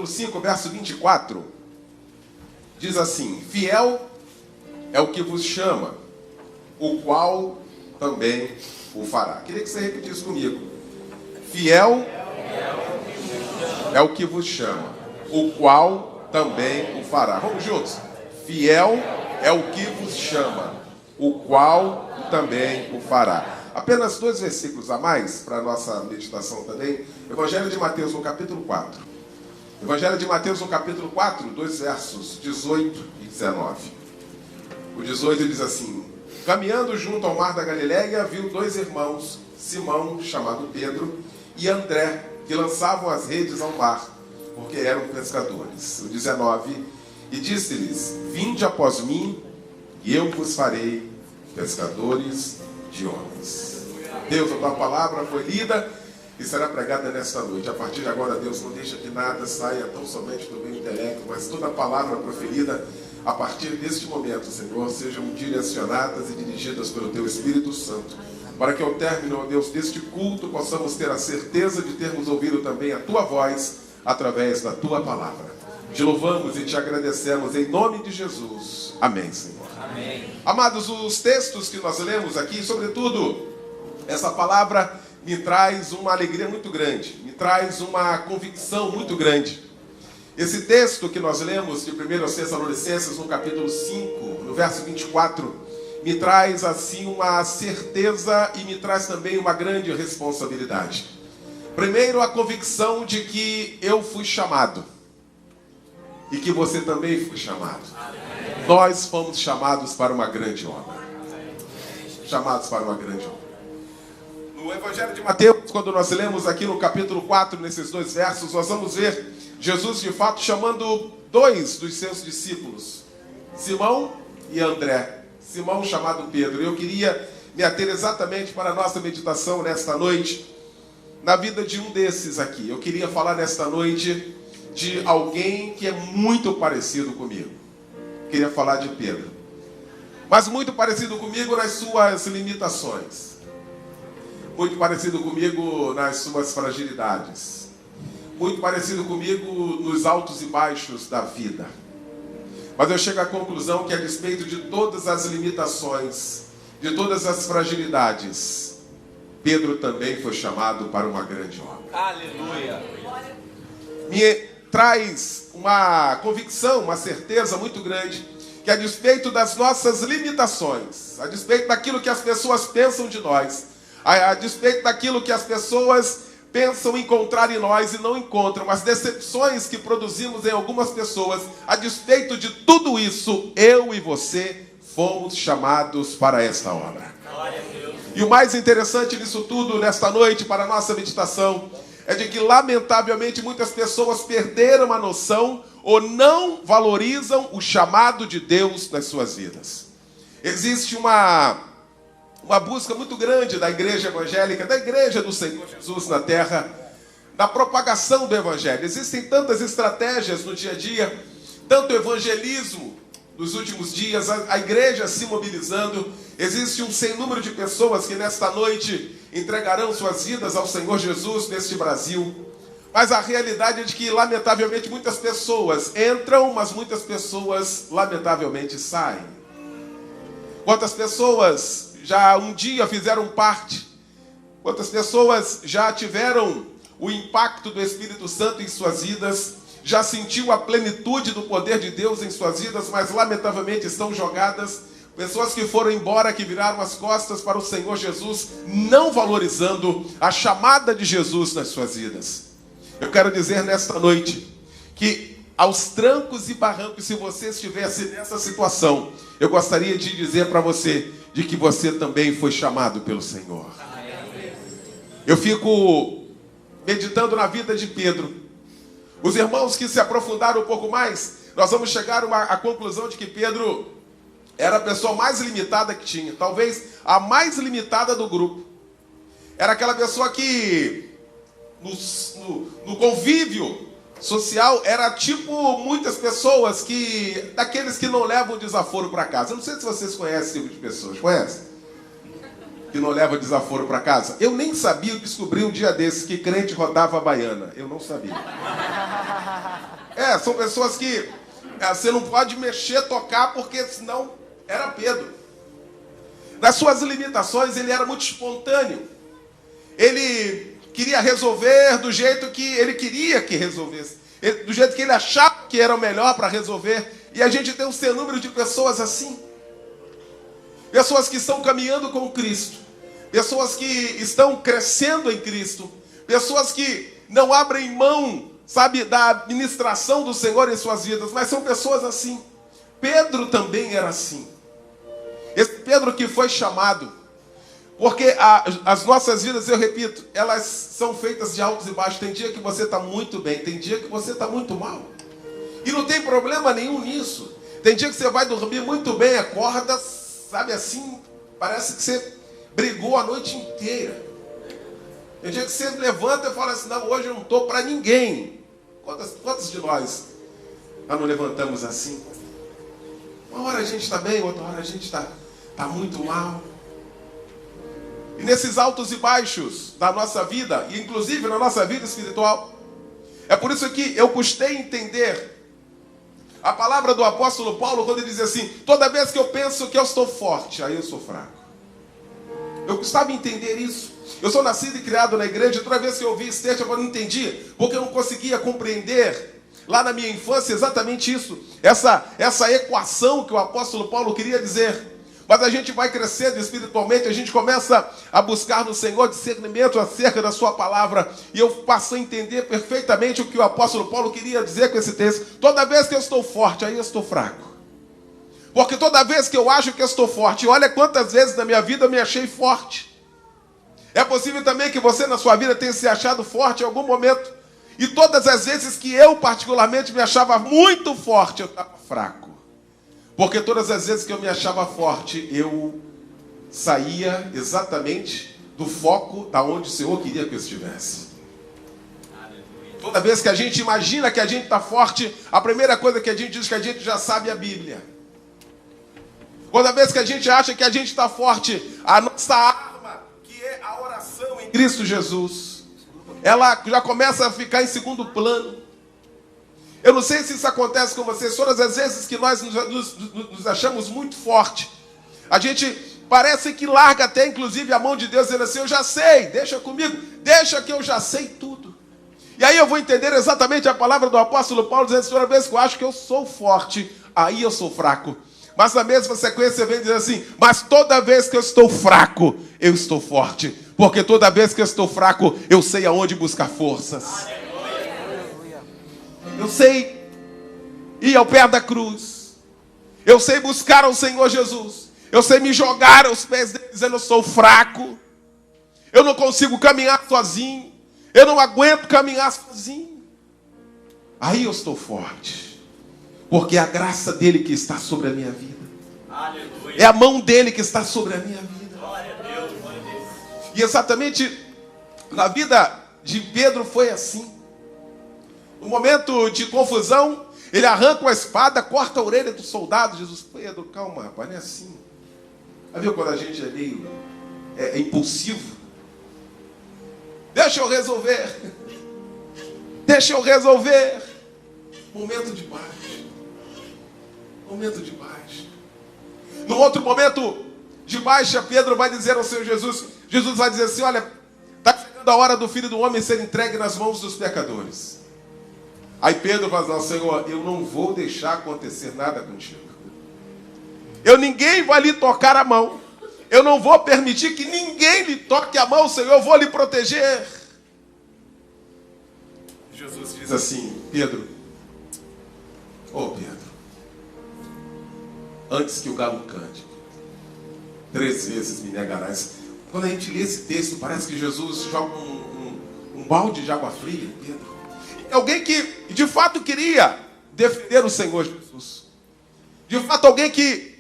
capítulo 5, verso 24, diz assim: fiel é o que vos chama, o qual também o fará. Queria que você repetisse comigo. Fiel é o que vos chama, o qual também o fará. Vamos juntos. Fiel é o que vos chama, o qual também o fará. Apenas 2 versículos a mais para a nossa meditação também. Evangelho de Mateus, no capítulo 4. Evangelho de Mateus, no capítulo 4, 2 versos 18 e 19. O 18 diz assim: caminhando junto ao mar da Galileia, viu 2 irmãos, Simão, chamado Pedro, e André, que lançavam as redes ao mar, porque eram pescadores. O 19, e disse-lhes: vinde após mim, e eu vos farei pescadores de homens. Deus, a tua palavra foi lida e será pregada nesta noite. A partir de agora, Deus, não deixa que nada saia tão somente do meu intelecto, mas toda a palavra proferida a partir deste momento, Senhor, sejam direcionadas e dirigidas pelo teu Espírito Santo, para que ao término, ó Deus, deste culto, possamos ter a certeza de termos ouvido também a tua voz através da tua palavra. Te louvamos e te agradecemos em nome de Jesus. Amém, Senhor. Amém. Amados, os textos que nós lemos aqui, sobretudo, essa palavra me traz uma alegria muito grande, me traz uma convicção muito grande. Esse texto que nós lemos de 1 Tessalonicenses, no capítulo 5, no verso 24, me traz assim uma certeza e me traz também uma grande responsabilidade. Primeiro, a convicção de que eu fui chamado e que você também foi chamado. Nós fomos chamados para uma grande obra. Chamados para uma grande obra. No Evangelho de Mateus, quando nós lemos aqui no capítulo 4, nesses 2 versos, nós vamos ver Jesus, de fato, chamando 2 dos seus discípulos, Simão e André. Simão, chamado Pedro. Eu queria me ater exatamente para a nossa meditação nesta noite, na vida de um desses aqui. Eu queria falar nesta noite de alguém que é muito parecido comigo. Eu queria falar de Pedro. Mas muito parecido comigo nas suas limitações. Muito parecido comigo nas suas fragilidades. Muito parecido comigo nos altos e baixos da vida. Mas eu chego à conclusão que, a despeito de todas as limitações, de todas as fragilidades, Pedro também foi chamado para uma grande obra. Aleluia! Me traz uma convicção, uma certeza muito grande, que a despeito das nossas limitações, a despeito daquilo que as pessoas pensam de nós, a despeito daquilo que as pessoas pensam encontrar em nós e não encontram, as decepções que produzimos em algumas pessoas, a despeito de tudo isso, eu e você fomos chamados para esta obra. E o mais interessante disso tudo, nesta noite, para a nossa meditação, é de que, lamentavelmente, muitas pessoas perderam a noção ou não valorizam o chamado de Deus nas suas vidas. Existe uma busca muito grande da igreja evangélica, da igreja do Senhor Jesus na terra, da propagação do evangelho. Existem tantas estratégias no dia a dia, tanto evangelismo nos últimos dias, a igreja se mobilizando. Existe um sem número de pessoas que nesta noite entregarão suas vidas ao Senhor Jesus neste Brasil. Mas a realidade é de que, lamentavelmente, muitas pessoas entram, mas muitas pessoas, lamentavelmente, saem. Quantas pessoas já um dia fizeram parte? Quantas pessoas já tiveram o impacto do Espírito Santo em suas vidas? Já sentiu a plenitude do poder de Deus em suas vidas, mas lamentavelmente estão jogadas? Pessoas que foram embora, que viraram as costas para o Senhor Jesus, não valorizando a chamada de Jesus nas suas vidas. Eu quero dizer nesta noite que, aos trancos e barrancos, se você estivesse nessa situação, eu gostaria de dizer para você de que você também foi chamado pelo Senhor. Eu fico meditando na vida de Pedro. Os irmãos que se aprofundaram um pouco mais, nós vamos chegar à conclusão de que Pedro era a pessoa mais limitada que tinha. Talvez a mais limitada do grupo. Era aquela pessoa que, no convívio social, era tipo muitas pessoas que, daqueles que não levam desaforo para casa. Eu não sei se vocês conhecem esse tipo de pessoas. Conhecem? Que não leva desaforo para casa? Eu nem sabia, eu descobri um dia desses que crente rodava a baiana. Eu não sabia. São pessoas que você não pode mexer, tocar, porque senão era Pedro. Nas suas limitações, ele era muito espontâneo. Ele queria resolver do jeito que ele queria que resolvesse. Do jeito que ele achava que era o melhor para resolver. E a gente tem um sem número de pessoas assim. Pessoas que estão caminhando com Cristo. Pessoas que estão crescendo em Cristo. Pessoas que não abrem mão, sabe, da administração do Senhor em suas vidas. Mas são pessoas assim. Pedro também era assim. Esse Pedro que foi chamado. Porque as nossas vidas, eu repito, elas são feitas de altos e baixos. Tem dia que você está muito bem, tem dia que você está muito mal. E não tem problema nenhum nisso. Tem dia que você vai dormir muito bem, acorda, sabe assim, parece que você brigou a noite inteira. Tem dia que você levanta e fala assim, não, hoje eu não estou para ninguém. Quantos de nós não levantamos assim? Uma hora a gente está bem, outra hora a gente está muito mal. E nesses altos e baixos da nossa vida, e inclusive na nossa vida espiritual, é por isso que eu custei entender a palavra do apóstolo Paulo, quando ele diz assim, toda vez que eu penso que eu estou forte, aí eu sou fraco. Eu custava entender isso. Eu sou nascido e criado na igreja, toda vez que eu ouvi esse texto eu não entendia, porque eu não conseguia compreender, lá na minha infância, exatamente isso, essa equação que o apóstolo Paulo queria dizer. Mas a gente vai crescendo espiritualmente, a gente começa a buscar no Senhor discernimento acerca da sua palavra. E eu passo a entender perfeitamente o que o apóstolo Paulo queria dizer com esse texto. Toda vez que eu estou forte, aí eu estou fraco. Porque toda vez que eu acho que eu estou forte, olha quantas vezes na minha vida eu me achei forte. É possível também que você na sua vida tenha se achado forte em algum momento. E todas as vezes que eu particularmente me achava muito forte, eu estava fraco. Porque todas as vezes que eu me achava forte, eu saía exatamente do foco da onde o Senhor queria que eu estivesse. Toda vez que a gente imagina que a gente está forte, a primeira coisa que a gente diz que a gente já sabe é a Bíblia. Toda vez que a gente acha que a gente está forte, a nossa arma, que é a oração em Cristo Jesus, ela já começa a ficar em segundo plano. Eu não sei se isso acontece com vocês. Todas as vezes que nós nos achamos muito forte, a gente parece que larga até inclusive a mão de Deus, dizendo assim, eu já sei, deixa comigo, deixa que eu já sei tudo. E aí eu vou entender exatamente a palavra do apóstolo Paulo, dizendo assim, toda vez que eu acho que eu sou forte, aí eu sou fraco. Mas na mesma sequência vem dizer assim, mas toda vez que eu estou fraco, eu estou forte. Porque toda vez que eu estou fraco, eu sei aonde buscar forças. Eu sei ir ao pé da cruz. Eu sei buscar ao Senhor Jesus. Eu sei me jogar aos pés dele, dizendo eu sou fraco. Eu não consigo caminhar sozinho. Eu não aguento caminhar sozinho. Aí eu estou forte. Porque é a graça dele que está sobre a minha vida. Aleluia. É a mão dele que está sobre a minha vida. Glória a Deus, glória a Deus. E exatamente na vida de Pedro foi assim. No momento de confusão, ele arranca a espada, corta a orelha do soldado. Jesus, Pedro, calma, rapaz, não é assim. Já viu quando a gente é meio impulsivo? Deixa eu resolver. Deixa eu resolver. Momento de paz. Momento de paz. No outro momento de baixa, Pedro vai dizer ao Senhor Jesus, Jesus vai dizer assim, olha, está chegando a hora do Filho do Homem ser entregue nas mãos dos pecadores. Aí Pedro fala, não, Senhor, eu não vou deixar acontecer nada contigo. Ninguém vai lhe tocar a mão. Eu não vou permitir que ninguém lhe toque a mão, Senhor, eu vou lhe proteger. Jesus diz assim, Pedro, Pedro, antes que o galo cante, 3 vezes me negarás. Quando a gente lê esse texto, parece que Jesus joga um balde de água fria, Pedro. Alguém que de fato queria defender o Senhor Jesus. De fato alguém que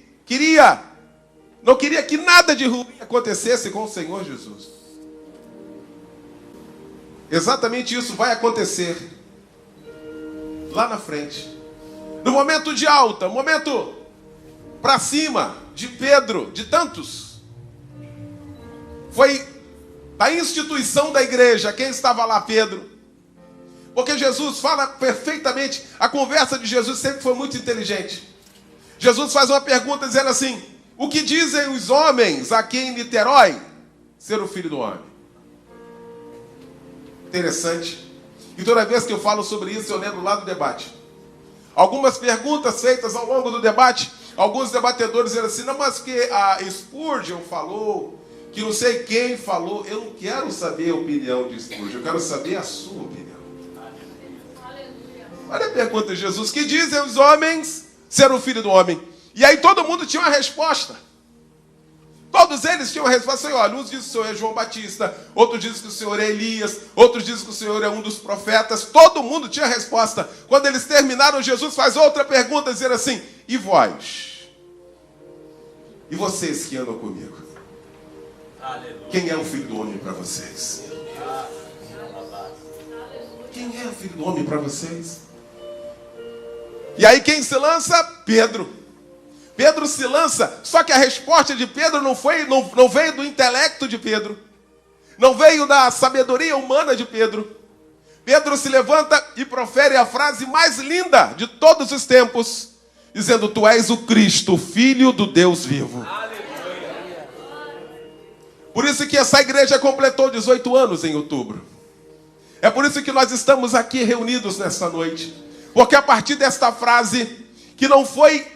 não queria que nada de ruim acontecesse com o Senhor Jesus. Exatamente isso vai acontecer lá na frente. No momento de alta, momento para cima de Pedro, de tantos. Foi a instituição da igreja. Quem estava lá? Pedro. Porque Jesus fala perfeitamente. A conversa de Jesus sempre foi muito inteligente. Jesus faz uma pergunta dizendo assim: o que dizem os homens aqui em Niterói ser o Filho do Homem? Interessante. E toda vez que eu falo sobre isso, eu lembro lá do debate. Algumas perguntas feitas ao longo do debate, alguns debatedores dizendo assim: não, mas que a Spurgeon falou, que não sei quem falou. Eu não quero saber a opinião de Spurgeon, eu quero saber a sua opinião. Olha a pergunta de Jesus: que dizem os homens ser o Filho do Homem? E aí todo mundo tinha uma resposta. Todos eles tinham uma resposta. Olha, uns dizem que o Senhor é João Batista, outros dizem que o Senhor é Elias, outros dizem que o Senhor é um dos profetas. Todo mundo tinha resposta. Quando eles terminaram, Jesus faz outra pergunta, dizendo assim: e vós? E vocês que andam comigo? Quem é o Filho do Homem para vocês? Quem é o Filho do Homem para vocês? E aí quem se lança? Pedro. Pedro se lança, só que a resposta de Pedro não veio do intelecto de Pedro. Não veio da sabedoria humana de Pedro. Pedro se levanta e profere a frase mais linda de todos os tempos, dizendo: tu és o Cristo, Filho do Deus vivo. Aleluia. Por isso que essa igreja completou 18 anos em outubro. É por isso que nós estamos aqui reunidos nesta noite. Porque a partir desta frase, que não foi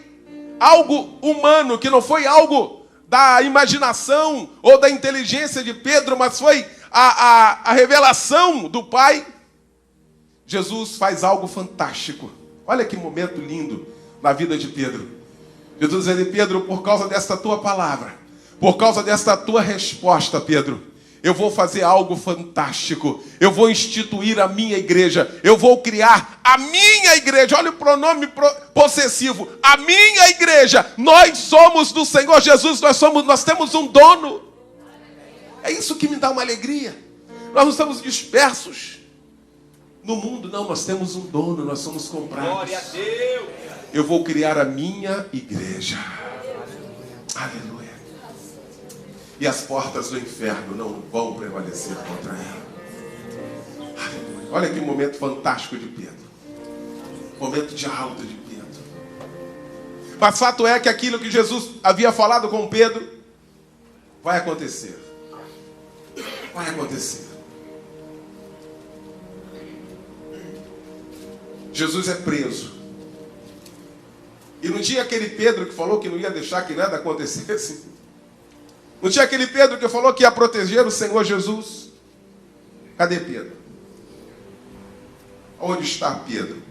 algo humano, que não foi algo da imaginação ou da inteligência de Pedro, mas foi a revelação do Pai, Jesus faz algo fantástico. Olha que momento lindo na vida de Pedro. Jesus diz: Pedro, por causa desta tua palavra, por causa desta tua resposta, Pedro, eu vou fazer algo fantástico. Eu vou instituir a minha igreja. Eu vou criar a minha igreja. Olha o pronome possessivo. A minha igreja. Nós somos do Senhor Jesus. Nós temos um dono. É isso que me dá uma alegria. Nós não estamos dispersos no mundo. Não, nós temos um dono. Nós somos comprados. Glória a Deus. Eu vou criar a minha igreja. Aleluia. E as portas do inferno não vão prevalecer contra ela. Aleluia. Olha que momento fantástico de Pedro. Momento de alta de Pedro. Mas fato é que aquilo que Jesus havia falado com Pedro vai acontecer. Vai acontecer. Jesus é preso. E não tinha aquele Pedro que falou que não ia deixar que nada acontecesse? Não tinha aquele Pedro que falou que ia proteger o Senhor Jesus? Cadê Pedro? Onde está Pedro?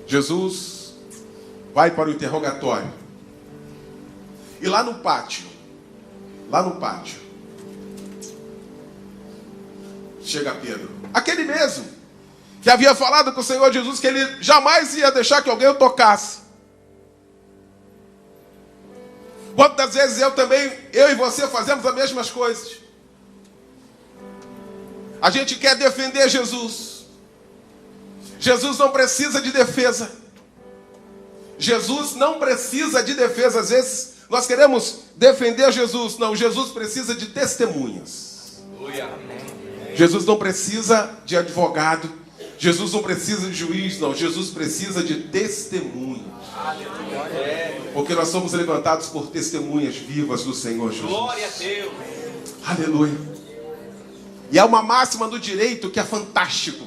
Jesus vai para o interrogatório. E lá no pátio, chega Pedro. Aquele mesmo que havia falado com o Senhor Jesus que ele jamais ia deixar que alguém o tocasse. Quantas vezes eu e você fazemos as mesmas coisas? A gente quer defender Jesus. Jesus não precisa de defesa. Jesus não precisa de defesa. Às vezes nós queremos defender Jesus. Não, Jesus precisa de testemunhas. Jesus não precisa de advogado. Jesus não precisa de juiz. Não, Jesus precisa de testemunhas. Porque nós somos levantados por testemunhas vivas do Senhor Jesus. Glória a Deus. Aleluia. E há uma máxima do direito que é fantástico.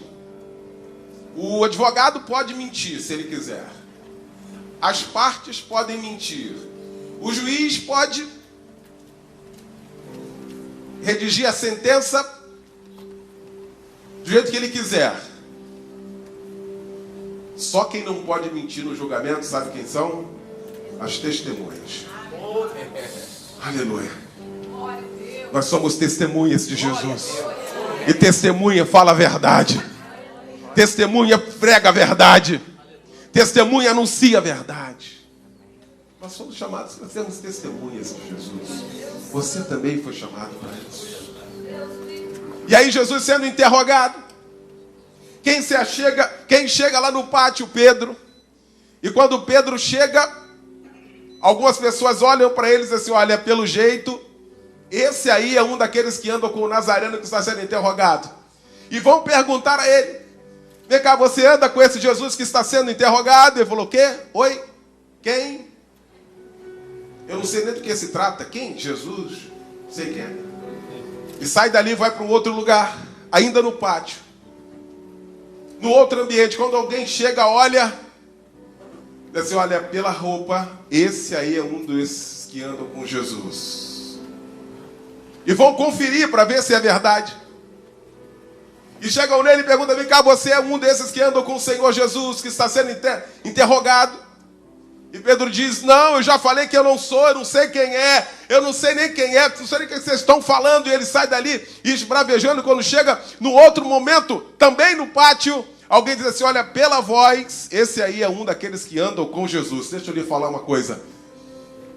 O advogado pode mentir se ele quiser. As partes podem mentir. O juiz pode redigir a sentença do jeito que ele quiser. Só quem não pode mentir no julgamento, sabe quem são? As testemunhas. Aleluia. Nós somos testemunhas de Jesus. E testemunha fala a verdade. Testemunha prega a verdade. Testemunha anuncia a verdade. Nós somos chamados para sermos testemunhas de Jesus. Você também foi chamado para isso. E aí Jesus sendo interrogado. Quem chega lá no pátio? Pedro. E quando Pedro chega, algumas pessoas olham para ele e dizem assim: olha, pelo jeito, esse aí é um daqueles que andam com o Nazareno que está sendo interrogado. e vão perguntar a ele: vem cá, você anda com esse Jesus que está sendo interrogado? Ele falou: o quê? Oi? Quem? Eu não sei nem do que se trata. Quem? Jesus? Sei quem é. E sai dali e vai para um outro lugar, ainda no pátio, no outro ambiente. Quando alguém chega, olha, diz assim: olha, pela roupa, esse aí é um desses que andam com Jesus. E vão conferir para ver se é verdade. E chegam nele e perguntam: vem cá, você é um desses que andam com o Senhor Jesus, que está sendo interrogado? E Pedro diz: não, eu já falei que eu não sou, eu não sei quem é, eu não sei nem quem é, não sei nem o que vocês estão falando. E ele sai dali esbravejando. Quando chega no outro momento, também no pátio, alguém diz assim: olha, pela voz, esse aí é um daqueles que andam com Jesus. Deixa eu lhe falar uma coisa.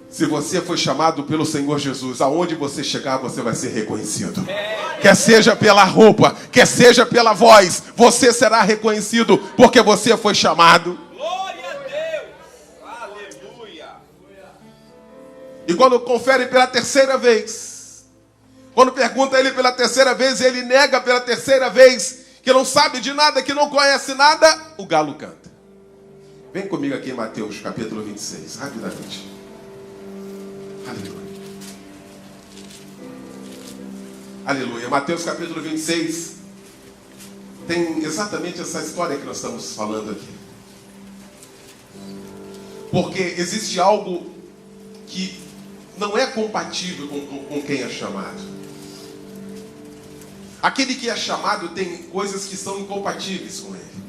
Se você foi chamado pelo Senhor Jesus, aonde você chegar, você vai ser reconhecido. Quer seja pela roupa, quer seja pela voz, você será reconhecido, porque você foi chamado. Glória a Deus! Aleluia! E quando confere pela terceira vez, quando pergunta a ele pela terceira vez, ele nega pela terceira vez, que não sabe de nada, que não conhece nada, o galo canta. Vem comigo aqui em Mateus capítulo 26, rapidamente. Aleluia. Aleluia. Mateus capítulo 26 tem exatamente essa história que nós estamos falando aqui. Porque existe algo que não é compatível com quem é chamado. Aquele que é chamado tem coisas que são incompatíveis com ele.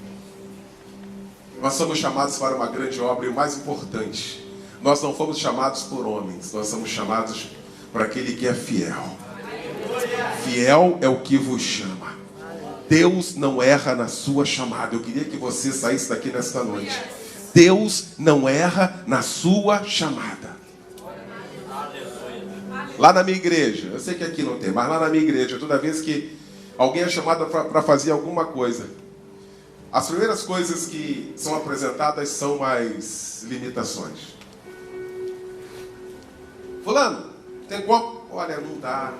Nós somos chamados para uma grande obra, e o mais importante, nós não fomos chamados por homens, nós somos chamados para aquele que é fiel. Fiel é o que vos chama. Deus não erra na sua chamada. Eu queria que você saísse daqui nesta noite. Deus não erra na sua chamada. Lá na minha igreja, eu sei que aqui não tem, mas lá na minha igreja, toda vez que alguém é chamado para fazer alguma coisa, as primeiras coisas que são apresentadas são as limitações. Fulano, tem como? Olha, não dá.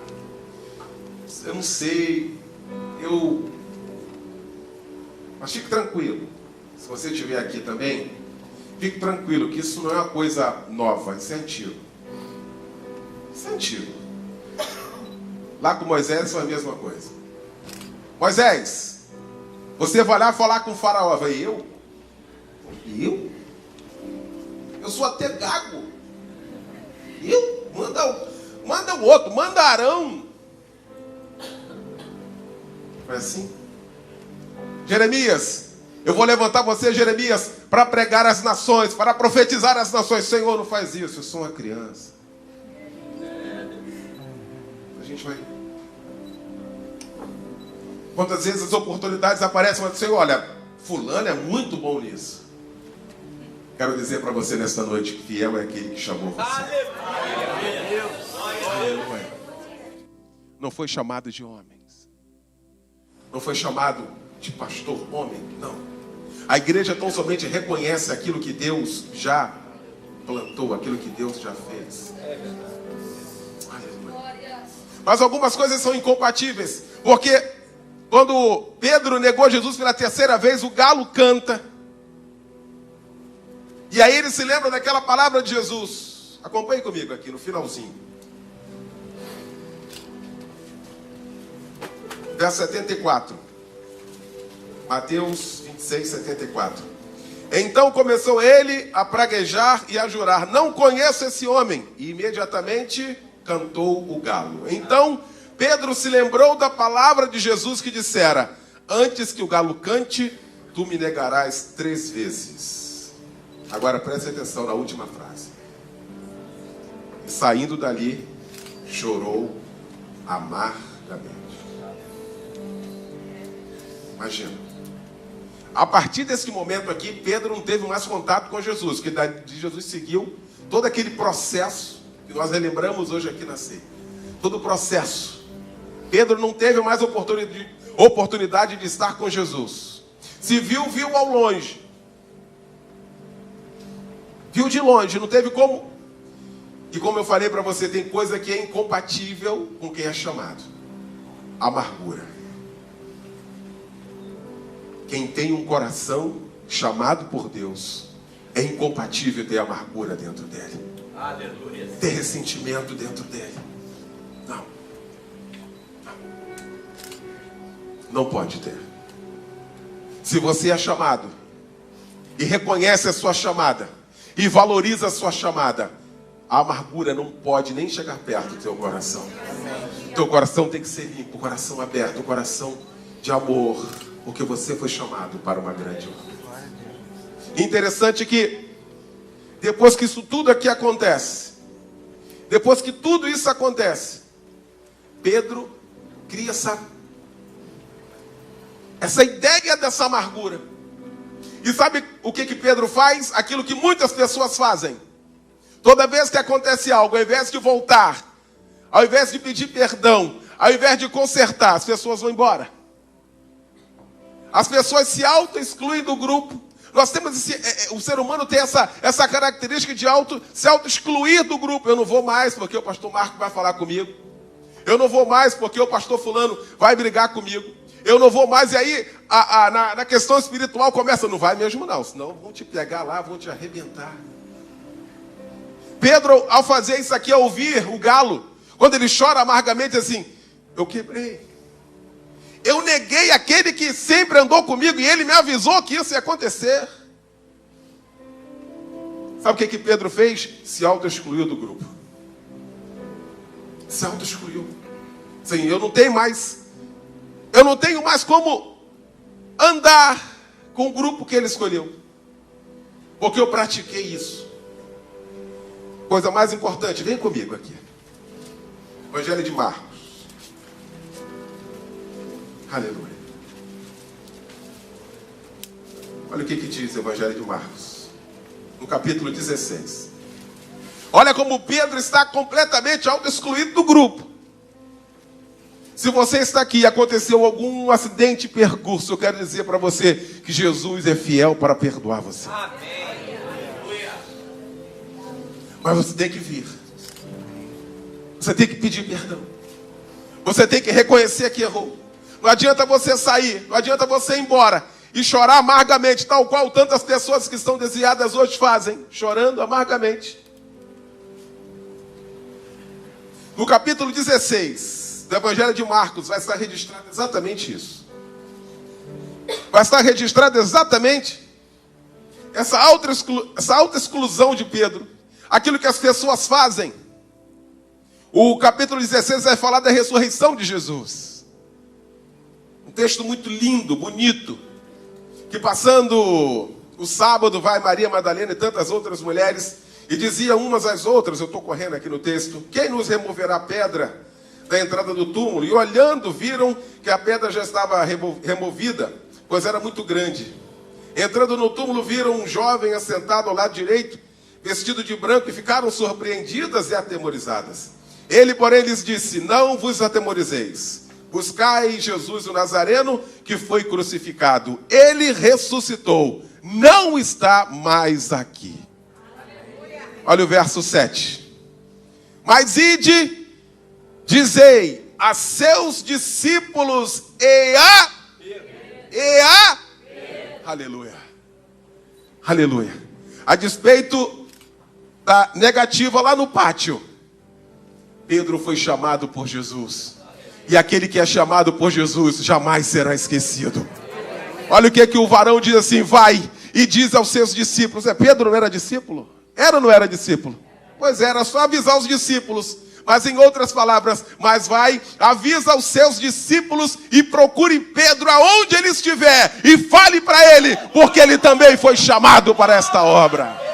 Eu não sei. Mas fique tranquilo. Se você estiver aqui também, fique tranquilo que isso não é uma coisa nova, isso é antigo. Isso é antigo. Lá com Moisés foi a mesma coisa. Moisés, você vai lá falar com o faraó. Vai, eu? Eu? Eu sou até gago. Eu? Manda o outro, manda Arão. Foi assim? Jeremias, eu vou levantar você, Jeremias, para pregar as nações, para profetizar as nações. Senhor, não faz isso, eu sou uma criança. A gente vai... Quantas vezes as oportunidades aparecem, mas Senhor, olha, fulano é muito bom nisso. Quero dizer para você nesta noite que fiel é aquele que chamou você. Aleluia. Não foi chamado de homens. Não foi chamado de pastor homem, não. A igreja tão somente reconhece aquilo que Deus já plantou, aquilo que Deus já fez. Aleluia. Mas algumas coisas são incompatíveis, porque quando Pedro negou Jesus pela terceira vez, o galo canta. E aí ele se lembra daquela palavra de Jesus. Acompanhe comigo aqui no finalzinho. Verso 74. Mateus 26, 74. Então começou ele a praguejar e a jurar: não conheço esse homem. E imediatamente cantou o galo. Então Pedro se lembrou da palavra de Jesus que dissera: antes que o galo cante, tu me negarás 3 vezes. Agora preste atenção na última frase. E saindo dali, chorou amargamente. Imagina. A partir desse momento aqui, Pedro não teve mais contato com Jesus, porque de Jesus seguiu todo aquele processo que nós relembramos hoje aqui na ceia. Todo o processo. Pedro não teve mais oportunidade de estar com Jesus. Se viu ao longe. Viu de longe, não teve como. E como eu falei para você, tem coisa que é incompatível com quem é chamado. Amargura. quem tem um coração chamado por Deus, é incompatível ter amargura dentro dele. Aleluia. Ter ressentimento dentro dele. Não. Não pode ter. Se você é chamado e reconhece a sua chamada e valoriza a sua chamada, a amargura não pode nem chegar perto do teu coração. Teu coração tem que ser limpo, o coração aberto, o coração de amor, porque você foi chamado para uma grande obra. Interessante que depois que isso tudo aqui acontece, depois que tudo isso acontece, Pedro cria essa ideia dessa amargura. E sabe o que Pedro faz? Aquilo que muitas pessoas fazem. Toda vez que acontece algo, ao invés de voltar, ao invés de pedir perdão, ao invés de consertar, as pessoas vão embora. As pessoas se auto-excluem do grupo. Nós temos o ser humano tem essa característica de se auto-excluir do grupo. Eu não vou mais porque o pastor Marco vai falar comigo. Eu não vou mais porque o pastor fulano vai brigar comigo. Eu não vou mais. E aí, na questão espiritual começa, não vai mesmo não, senão vão te pegar lá, vão te arrebentar. Pedro, ao fazer isso aqui, ao ouvir o galo, quando ele chora amargamente assim, eu quebrei. Eu neguei aquele que sempre andou comigo e ele me avisou que isso ia acontecer. Sabe o que Pedro fez? Se auto-excluiu do grupo. Se auto-excluiu. Sim, eu não tenho mais como andar com o grupo que ele escolheu. Porque eu pratiquei isso. Coisa mais importante, vem comigo aqui. Evangelho de Marcos. Aleluia. Olha o que diz o Evangelho de Marcos, no capítulo 16. Olha como Pedro está completamente auto-excluído do grupo. Se você está aqui e aconteceu algum acidente percurso, eu quero dizer para você que Jesus é fiel para perdoar você. Amém. Aleluia. Mas você tem que vir. Você tem que pedir perdão. Você tem que reconhecer que errou. Não adianta você sair, não adianta você ir embora e chorar amargamente, tal qual tantas pessoas que estão desviadas hoje fazem, chorando amargamente. No capítulo 16 do Evangelho de Marcos vai estar registrado exatamente isso. Vai estar registrado exatamente essa auto-exclusão de Pedro, aquilo que as pessoas fazem. O capítulo 16 vai falar da ressurreição de Jesus. Um texto muito lindo, bonito, que passando o sábado vai Maria Madalena e tantas outras mulheres e diziam umas às outras, eu estou correndo aqui no texto, quem nos removerá a pedra da entrada do túmulo? E olhando viram que a pedra já estava removida, pois era muito grande. Entrando no túmulo viram um jovem assentado ao lado direito, vestido de branco, e ficaram surpreendidas e atemorizadas. Ele, porém, lhes disse, não vos atemorizeis. Buscai Jesus o Nazareno, que foi crucificado. Ele ressuscitou. Não está mais aqui. Olha o verso 7. Mas ide, dizei a seus discípulos aleluia. Aleluia. A despeito da negativa lá no pátio, Pedro foi chamado por Jesus. E aquele que é chamado por Jesus jamais será esquecido. Olha o que o varão diz assim, vai e diz aos seus discípulos. Pedro não era discípulo? Era ou não era discípulo? Pois era, só avisar os discípulos. Mas em outras palavras, mas vai, avisa aos seus discípulos e procure Pedro aonde ele estiver. E fale para ele, porque ele também foi chamado para esta obra.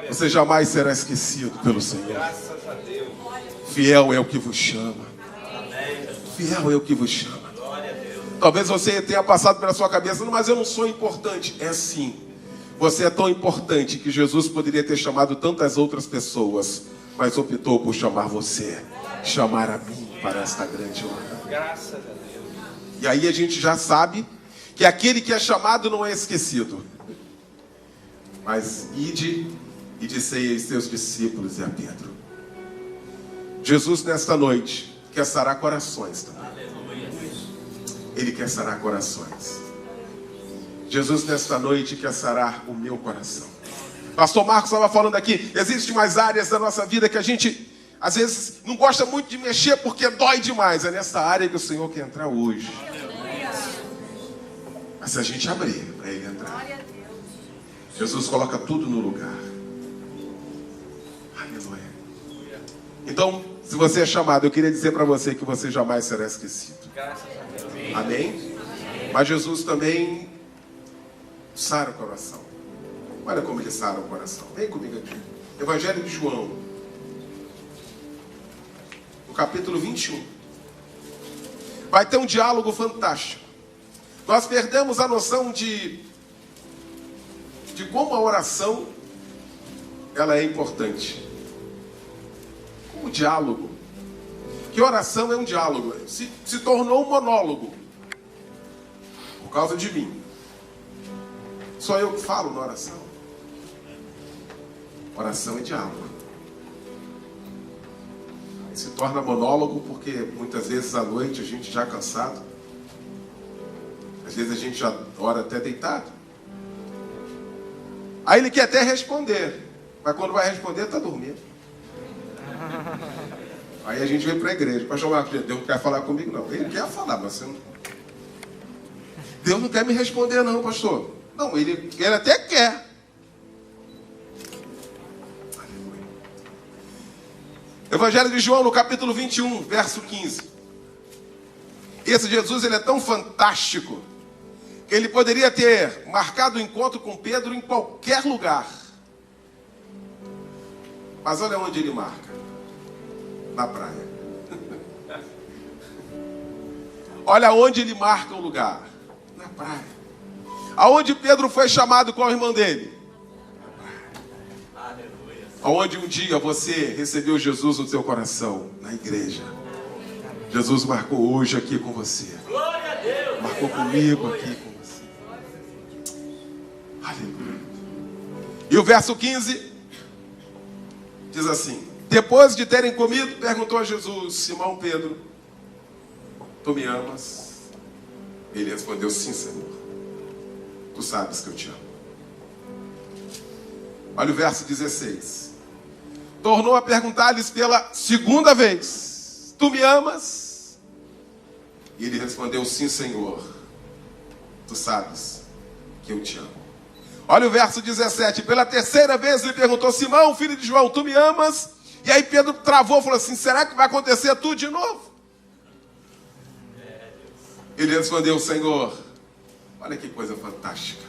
Você jamais será esquecido pelo Senhor. Graças a Deus. Fiel é o que vos chama. Fiel é o que vos chama. Talvez você tenha passado pela sua cabeça, mas eu não sou importante. É sim. Você é tão importante que Jesus poderia ter chamado tantas outras pessoas, mas optou por chamar você, chamar a mim para esta grande obra. Graças a Deus. E aí a gente já sabe que aquele que é chamado não é esquecido. Mas ide e dissei aos seus discípulos e a Pedro. Jesus nesta noite quer sarar corações também. Ele quer sarar corações. Jesus nesta noite quer sarar o meu coração. Pastor Marcos estava falando aqui, existem mais áreas da nossa vida que a gente às vezes não gosta muito de mexer porque dói demais. É nessa área que o Senhor quer entrar hoje. Mas se a gente abrir para Ele entrar, Jesus coloca tudo no lugar. Aleluia. Então, se você é chamado, eu queria dizer para você que você jamais será esquecido. Amém? Mas Jesus também sara o coração. Olha como Ele sara o coração. Vem comigo aqui. Evangelho de João, no capítulo 21. Vai ter um diálogo fantástico. Nós perdemos a noção de como a oração ela é importante. Como o diálogo. Que oração é um diálogo. Se tornou um monólogo. Por causa de mim. Só eu que falo na oração. Oração é diálogo. Se torna monólogo porque muitas vezes à noite a gente já cansado. Às vezes a gente já ora até deitado. Aí ele quer até responder. Mas quando vai responder, está dormindo. Aí a gente vem para a igreja. Pastor Marcos, Deus não quer falar comigo, não. Ele quer falar, mas você não... Deus não quer me responder, não, pastor. Não, ele até quer. Evangelho de João, no capítulo 21, verso 15. Esse Jesus, ele é tão fantástico que ele poderia ter marcado o encontro com Pedro em qualquer lugar. Mas olha onde ele marca. Na praia. Olha onde ele marca o lugar. Na praia. Aonde Pedro foi chamado com a irmã dele? Na praia. Aonde um dia você recebeu Jesus no seu coração? Na igreja. Jesus marcou hoje aqui com você. Marcou comigo aqui com você. Aleluia. E o verso 15 diz assim: depois de terem comido, perguntou a Jesus: Simão Pedro, tu me amas? Ele respondeu: sim, Senhor. Tu sabes que eu te amo. Olha o verso 16. Tornou a perguntar-lhes pela segunda vez: tu me amas? E ele respondeu: sim, Senhor. Tu sabes que eu te amo. Olha o verso 17. Pela terceira vez ele perguntou: Simão, filho de João, tu me amas? E aí Pedro travou e falou assim: será que vai acontecer tudo de novo? Ele respondeu: Senhor, olha que coisa fantástica.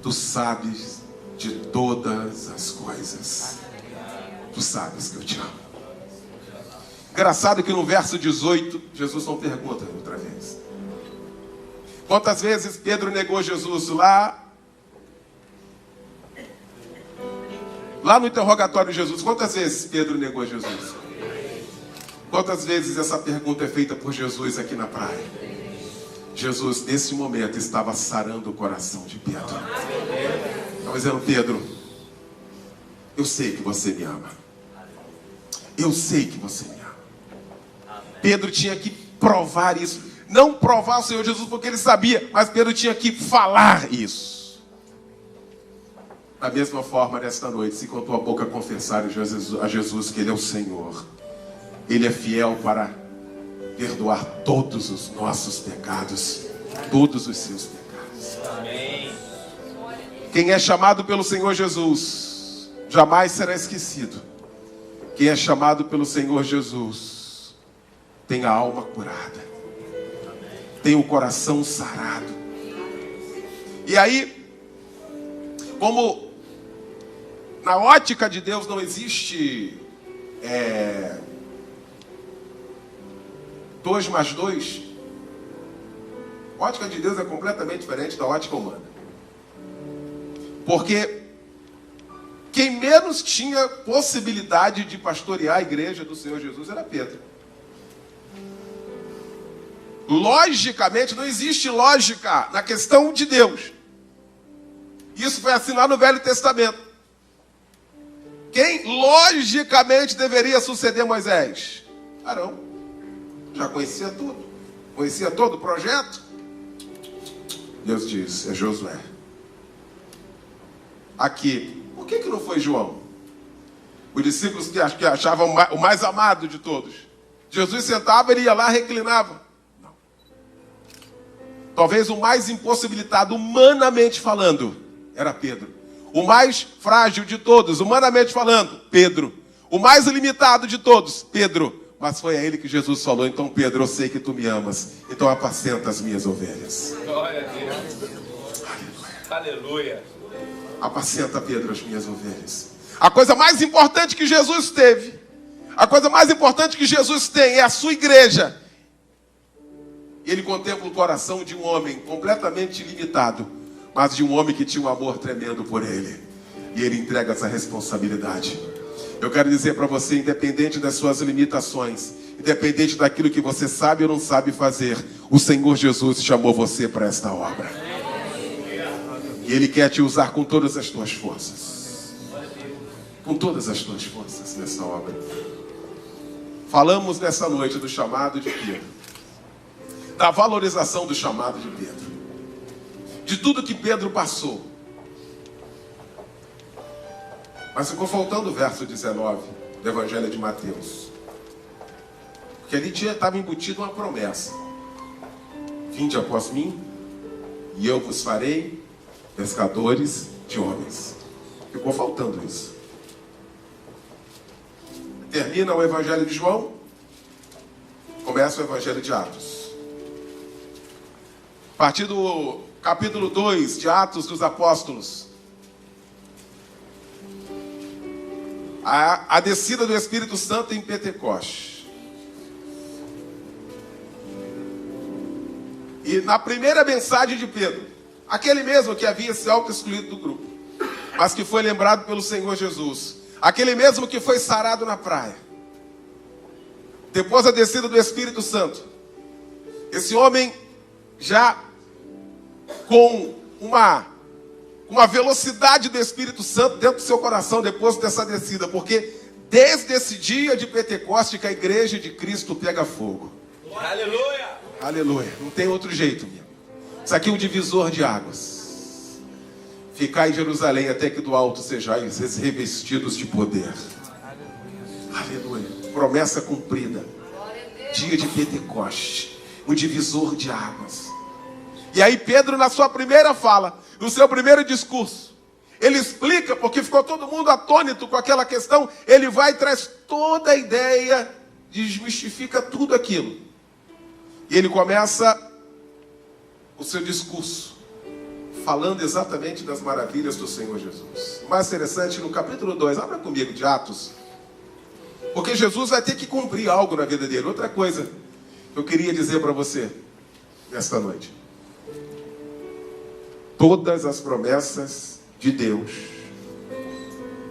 Tu sabes de todas as coisas. Tu sabes que eu te amo. Engraçado que no verso 18, Jesus não pergunta outra vez. Quantas vezes Pedro negou Jesus lá no interrogatório de Jesus? Quantas vezes Pedro negou Jesus? Quantas vezes essa pergunta é feita por Jesus aqui na praia? Jesus, nesse momento, estava sarando o coração de Pedro. Estava dizendo: Pedro, eu sei que você me ama. Eu sei que você me ama. Pedro tinha que provar isso. Não provar o Senhor Jesus porque ele sabia, mas Pedro tinha que falar isso. Da mesma forma, nesta noite, se com a tua boca confessar a Jesus que Ele é o Senhor, Ele é fiel para perdoar todos os nossos pecados, todos os seus pecados. Amém. Quem é chamado pelo Senhor Jesus jamais será esquecido. Quem é chamado pelo Senhor Jesus tem a alma curada, tem o coração sarado. E aí, como na ótica de Deus não existe 2 mais 2, a ótica de Deus é completamente diferente da ótica humana. Porque quem menos tinha possibilidade de pastorear a igreja do Senhor Jesus era Pedro. Logicamente, não existe lógica na questão de Deus. Isso foi assim lá no Velho Testamento. Quem logicamente deveria suceder Moisés? Arão. Já conhecia tudo. Conhecia todo o projeto. Deus diz, é Josué. Aqui, por que não foi João? Os discípulos que achavam o mais amado de todos. Jesus sentava, ele ia lá, reclinava. Não. Talvez o mais impossibilitado, humanamente falando, era Pedro. O mais frágil de todos, humanamente falando, Pedro. O mais limitado de todos, Pedro. Mas foi a ele que Jesus falou, então Pedro, eu sei que tu me amas, então apacenta as minhas ovelhas. Glória a Deus. Aleluia. Apacenta, Pedro, as minhas ovelhas. A coisa mais importante que Jesus teve, a coisa mais importante que Jesus tem é a sua igreja. Ele contempla o coração de um homem completamente limitado, mas de um homem que tinha um amor tremendo por ele. E ele entrega essa responsabilidade. Eu quero dizer para você, independente das suas limitações, independente daquilo que você sabe ou não sabe fazer, o Senhor Jesus chamou você para esta obra. E Ele quer te usar com todas as tuas forças. Com todas as tuas forças nessa obra. Falamos nessa noite do chamado de Pedro. Da valorização do chamado de Pedro. De tudo que Pedro passou. Mas ficou faltando o verso 19 do Evangelho de Mateus. Porque ali estava embutido uma promessa. Vinde após mim, e eu vos farei pescadores de homens. Ficou faltando isso. Termina o Evangelho de João, começa o Evangelho de Atos. A partir do capítulo 2 de Atos dos Apóstolos, a descida do Espírito Santo em Pentecoste. E na primeira mensagem de Pedro, aquele mesmo que havia se auto-excluído do grupo, mas que foi lembrado pelo Senhor Jesus, aquele mesmo que foi sarado na praia, depois da descida do Espírito Santo, esse homem já com uma velocidade do Espírito Santo dentro do seu coração depois dessa descida, porque desde esse dia de Pentecoste que a igreja de Cristo pega fogo. Aleluia! Aleluia, não tem outro jeito, meu. Isso aqui é um divisor de águas. Ficai em Jerusalém até que do alto sejais revestidos de poder. Aleluia, promessa cumprida. Dia de Pentecoste, um divisor de águas. E aí Pedro, na sua primeira fala, no seu primeiro discurso, ele explica, porque ficou todo mundo atônito com aquela questão, ele vai e traz toda a ideia, desmistifica tudo aquilo. E ele começa o seu discurso, falando exatamente das maravilhas do Senhor Jesus. O mais interessante, no capítulo 2, abra comigo de Atos, porque Jesus vai ter que cumprir algo na vida dele. Outra coisa que eu queria dizer para você nesta noite. Todas as promessas de Deus,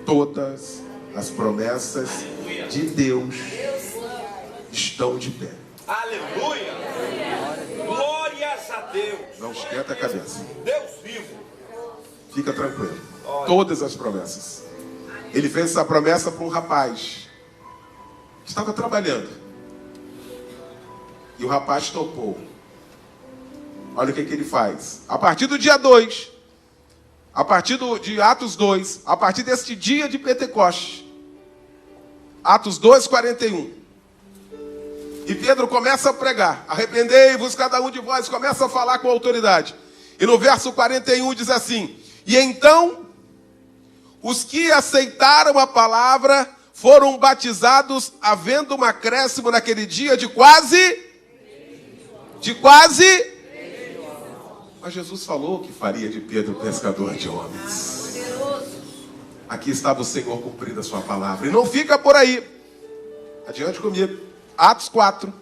todas as promessas de Deus estão de pé. Aleluia! Glórias a Deus! Não esquenta a cabeça. Deus vivo! Fica tranquilo. Todas as promessas. Ele fez essa promessa para um rapaz que estava trabalhando. E o rapaz topou. Olha o que ele faz. A partir do dia 2, a partir de Atos 2, a partir deste dia de Pentecoste, Atos 2, 41. E Pedro começa a pregar. Arrependei-vos cada um de vós, começa a falar com autoridade. E no verso 41 diz assim: e então, os que aceitaram a palavra foram batizados, havendo um acréscimo naquele dia de quase... Mas Jesus falou que faria de Pedro pescador de homens. Aqui estava o Senhor cumprindo a sua palavra. E não fica por aí. Adiante comigo. Atos 4.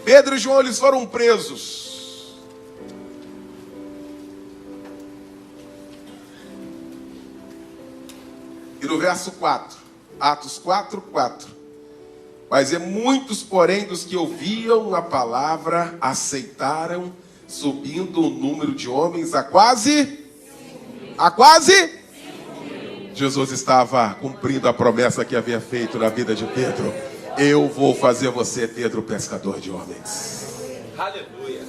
Pedro e João, eles foram presos. E no verso 4. Atos 4, 4. Mas muitos, porém, dos que ouviam a palavra, aceitaram, subindo o número de homens a quase... Jesus estava cumprindo a promessa que havia feito na vida de Pedro. Eu vou fazer você, Pedro, pescador de homens. Aleluia.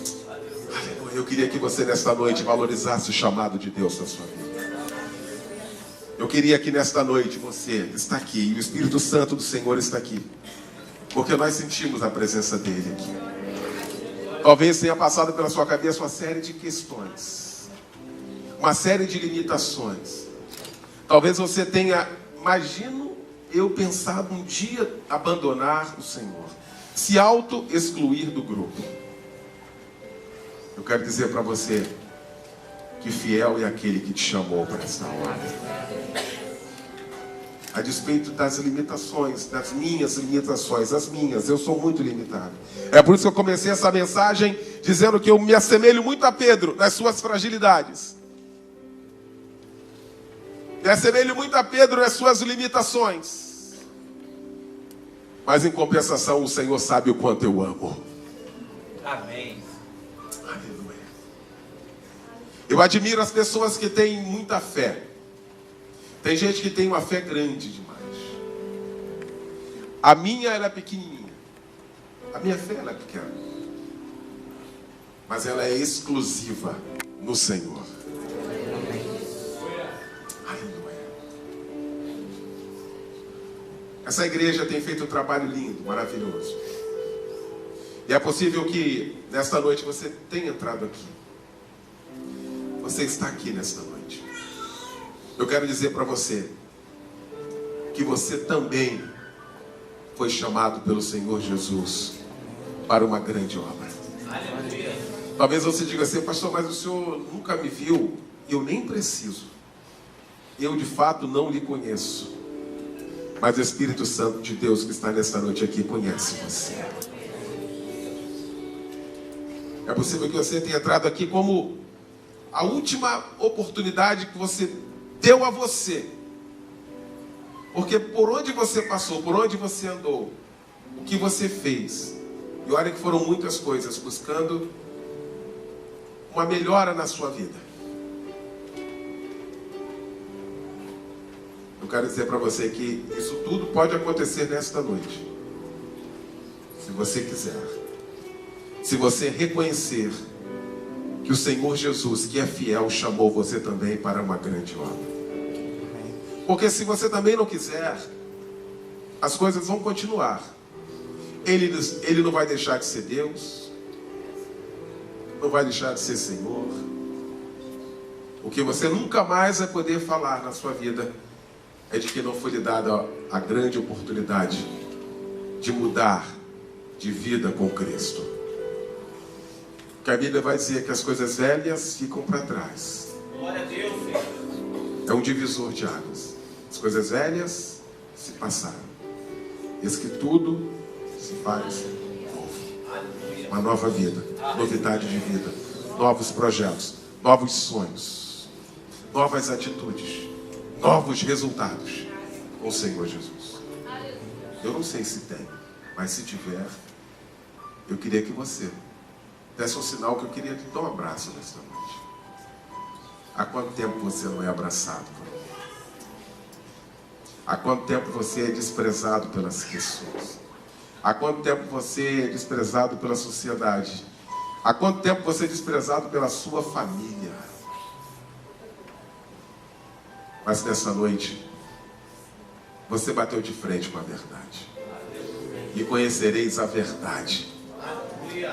Aleluia. Eu queria que você nesta noite valorizasse o chamado de Deus na sua vida. Eu queria que nesta noite você está aqui e o Espírito Santo do Senhor está aqui, porque nós sentimos a presença dele aqui. Talvez tenha passado pela sua cabeça uma série de questões, uma série de limitações. Talvez você tenha, imagino eu, pensado um dia abandonar o Senhor, se auto-excluir do grupo. Eu quero dizer para você que fiel é aquele que te chamou para esta hora. A despeito das limitações, das minhas limitações, as minhas, eu sou muito limitado. É por isso que eu comecei essa mensagem dizendo que eu me assemelho muito a Pedro nas suas fragilidades. Me assemelho muito a Pedro nas suas limitações. Mas em compensação o Senhor sabe o quanto eu amo. Amém. Aleluia. Eu admiro as pessoas que têm muita fé. Tem gente que tem uma fé grande demais. A minha, ela é pequenininha. A minha fé, ela é pequena. Mas ela é exclusiva no Senhor. Aleluia. Essa igreja tem feito um trabalho lindo, maravilhoso. E é possível que nesta noite você tenha entrado aqui. Você está aqui nesta noite. Eu quero dizer para você que você também foi chamado pelo Senhor Jesus para uma grande obra. Aleluia. Talvez você diga assim: pastor, mas o senhor nunca me viu. Eu nem preciso. Eu de fato não lhe conheço. Mas o Espírito Santo de Deus que está nesta noite aqui conhece você. É possível que você tenha entrado aqui como a última oportunidade que você deu a você. Porque por onde você passou, por onde você andou, o que você fez, e olha que foram muitas coisas, buscando uma melhora na sua vida. Eu quero dizer para você que isso tudo pode acontecer nesta noite. Se você quiser. Se você reconhecer que o Senhor Jesus, que é fiel, chamou você também para uma grande obra. Porque se você também não quiser, as coisas vão continuar. Ele não vai deixar de ser Deus, não vai deixar de ser Senhor. O que você nunca mais vai poder falar na sua vida é de que não foi lhe dada a grande oportunidade de mudar de vida com Cristo. Que a Bíblia vai dizer que as coisas velhas ficam para trás. Glória a Deus, Senhor. É um divisor de águas. As coisas velhas se passaram. Eis que tudo se faz novo. Uma nova vida, novidade de vida, novos projetos, novos sonhos, novas atitudes, novos resultados com o Senhor Jesus. Eu não sei se tem, mas se tiver, eu queria que você desse um sinal que eu queria te dar um abraço nesta noite. Há quanto tempo você não é abraçado por alguém? Há quanto tempo você é desprezado pelas pessoas? Há quanto tempo você é desprezado pela sociedade? Há quanto tempo você é desprezado pela sua família? Mas nessa noite, você bateu de frente com a verdade. E conhecereis a verdade.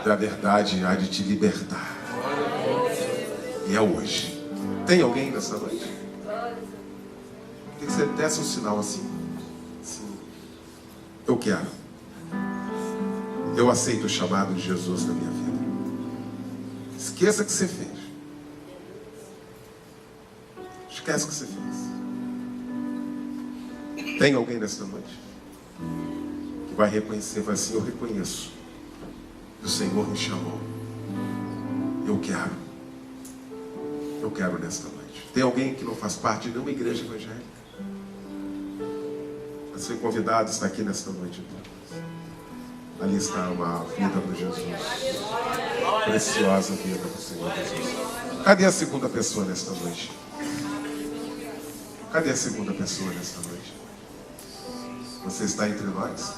Da verdade há de te libertar. E é hoje. Tem alguém nessa noite? Tem que você desse um sinal assim. Eu quero. Eu aceito o chamado de Jesus na minha vida. Esqueça o que você fez. Esquece o que você fez. Tem alguém nessa noite que vai reconhecer, vai assim: eu reconheço. O Senhor me chamou. Eu quero. Eu quero nesta noite. Tem alguém que não faz parte de nenhuma igreja evangélica? Vai ser convidado a estar aqui nesta noite. Ali está uma vida para Jesus. Preciosa vida para o Senhor Jesus. Cadê a segunda pessoa nesta noite? Cadê a segunda pessoa nesta noite? Você está entre nós?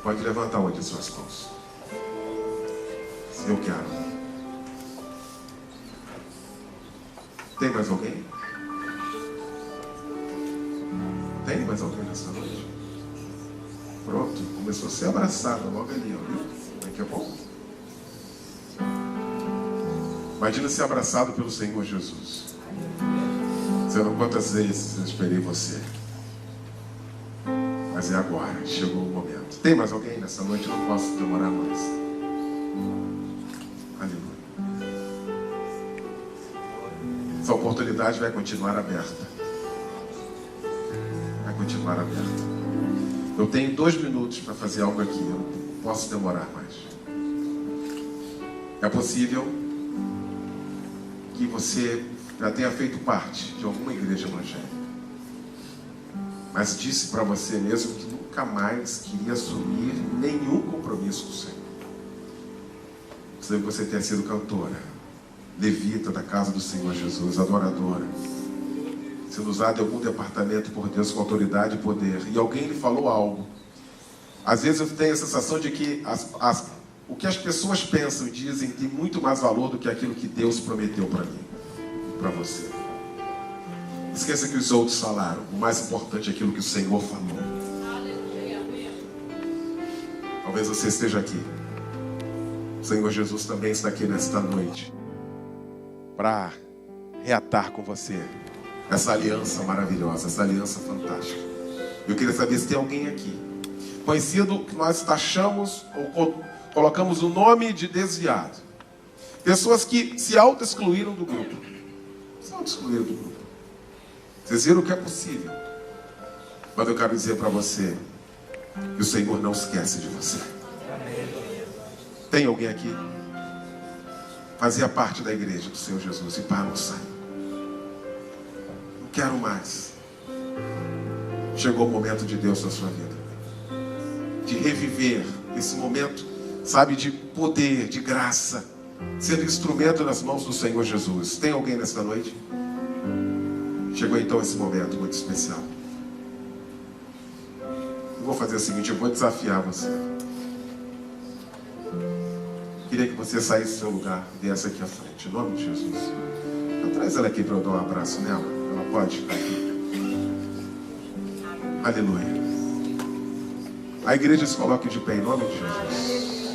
Pode levantar onde as suas mãos. Eu quero. Tem mais alguém? Tem mais alguém nessa noite? Pronto, começou a ser abraçado logo ali, ó, viu? Daqui a pouco. Imagina ser abraçado pelo Senhor Jesus. Você não quantas vezes eu esperei você. Mas é agora, chegou o momento. Tem mais alguém nessa noite? Eu não posso demorar mais. Aleluia. Essa oportunidade vai continuar aberta. Vai continuar aberta. Eu tenho 2 minutos para fazer algo aqui. Eu não posso demorar mais. É possível que você já tenha feito parte de alguma igreja evangélica, mas disse para você mesmo que nunca mais queria assumir nenhum compromisso com o Senhor. Você deve você ter sido cantora, levita da casa do Senhor Jesus, adoradora, sendo usado em algum departamento por Deus com autoridade e poder, e alguém lhe falou algo. Às vezes eu tenho a sensação de que o que as pessoas pensam e dizem tem muito mais valor do que aquilo que Deus prometeu para mim, para você. Esqueça que os outros falaram. O mais importante é aquilo que o Senhor falou. Talvez você esteja aqui. O Senhor Jesus também está aqui nesta noite para reatar com você essa aliança maravilhosa, essa aliança fantástica. Eu queria saber se tem alguém aqui conhecido que nós taxamos ou colocamos o nome de desviado. Pessoas que se auto-excluíram do grupo. Se auto-excluíram do grupo. Vocês viram que é possível. Mas eu quero dizer para você que o Senhor não esquece de você. Tem alguém aqui? Fazia parte da igreja do Senhor Jesus e não sai. Não quero mais. Chegou o momento de Deus na sua vida. De reviver esse momento, sabe, de poder, de graça, sendo instrumento nas mãos do Senhor Jesus. Tem alguém nesta noite? Chegou então esse momento muito especial. Eu vou fazer o seguinte, eu vou desafiar você. Queria que você saísse do seu lugar e viesse aqui à frente, em nome de Jesus. Traz ela aqui para eu dar um abraço nela. Ela pode ficar aqui. Aleluia. A igreja se coloque de pé em nome de Jesus.